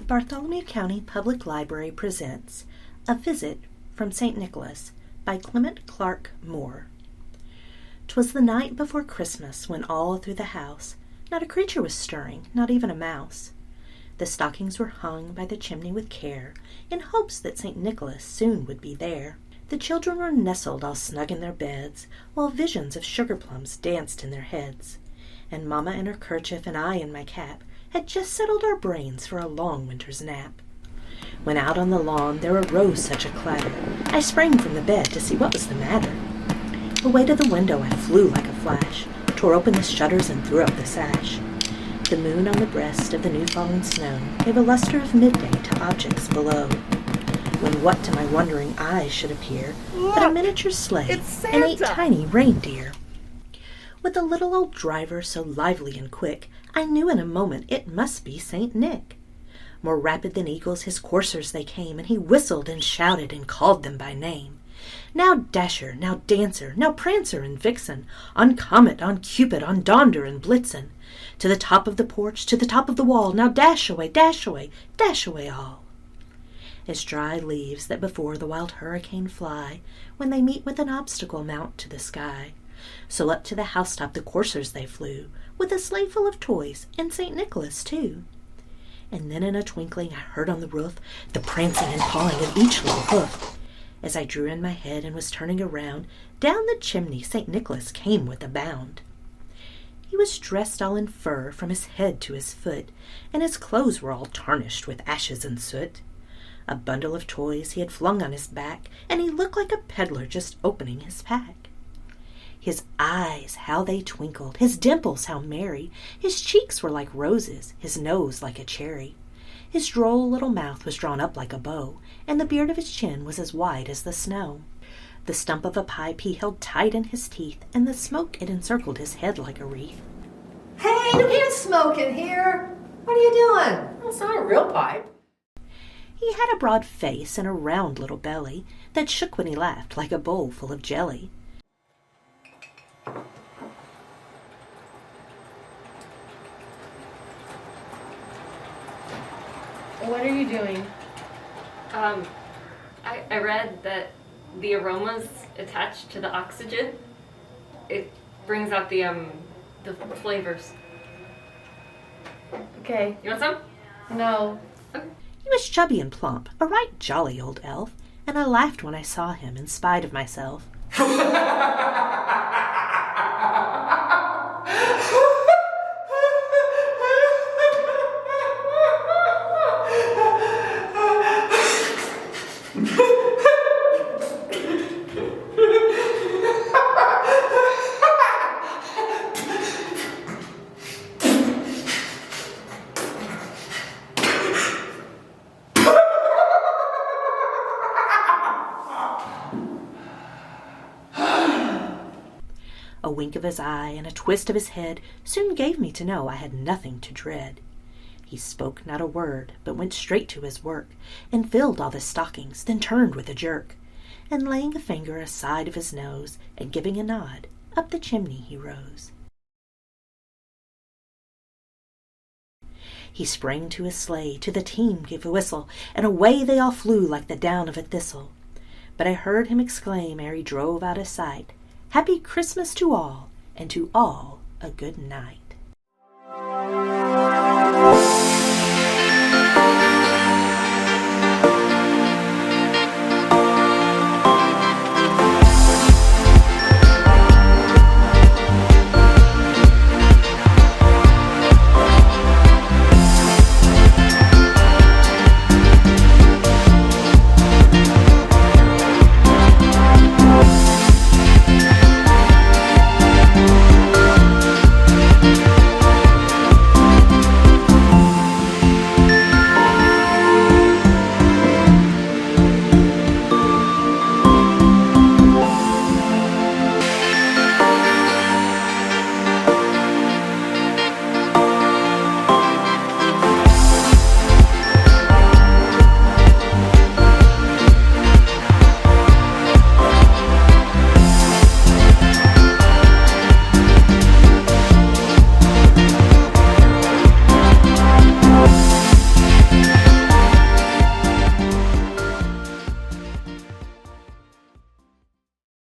Bartholomew County Public Library presents A Visit from St. Nicholas by Clement Clarke Moore. 'Twas the night before Christmas, when all through the house not a creature was stirring, not even a mouse. The stockings were hung by the chimney with care, in hopes that St. Nicholas soon would be there. The children were nestled all snug in their beds, while visions of sugar plums danced in their heads. And Mamma in her kerchief and I in my cap had just settled our brains for a long winter's nap. When out on the lawn there arose such a clatter, I sprang from the bed to see what was the matter. Away to the window I flew like a flash, tore open the shutters and threw up the sash. The moon on the breast of the new-fallen snow gave a luster of midday to objects below, when what to my wondering eyes should appear but a miniature sleigh and 8 tiny reindeer. With a little old driver so lively and quick, I knew in a moment it must be St. Nick. More rapid than eagles his coursers they came, and he whistled and shouted and called them by name. Now Dasher, now Dancer, now Prancer and Vixen, on Comet, on Cupid, on Donder and Blitzen. To the top of the porch, to the top of the wall, now dash away, dash away, dash away all. As dry leaves that before the wild hurricane fly, when they meet with an obstacle mount to the sky, so up to the housetop the coursers they flew, with a sleigh full of toys, and St. Nicholas too. And then in a twinkling I heard on the roof the prancing and pawing of each little hoof. As I drew in my head and was turning around, down the chimney St. Nicholas came with a bound. He was dressed all in fur from his head to his foot, and his clothes were all tarnished with ashes and soot. A bundle of toys he had flung on his back, and he looked like a peddler just opening his pack. His eyes, how they twinkled, his dimples, how merry, his cheeks were like roses, his nose like a cherry. His droll little mouth was drawn up like a bow, and the beard of his chin was as wide as the snow. The stump of a pipe he held tight in his teeth, and the smoke it encircled his head like a wreath. Hey, you can't smoke in here. What are you doing? Well, it's not a real pipe. He had a broad face and a round little belly that shook when he laughed like a bowl full of jelly. What are you doing? I read that the aromas attached to the oxygen, it brings out the flavors. Okay. You want some? No. He was chubby and plump, a right jolly old elf, and I laughed when I saw him in spite of myself. A wink of his eye and a twist of his head soon gave me to know I had nothing to dread. He spoke not a word, but went straight to his work, and filled all the stockings, then turned with a jerk, and laying a finger aside of his nose, and giving a nod, up the chimney he rose. He sprang to his sleigh, to the team gave a whistle, and away they all flew like the down of a thistle. But I heard him exclaim ere he drove out of sight, "Happy Christmas to all, and to all a good night."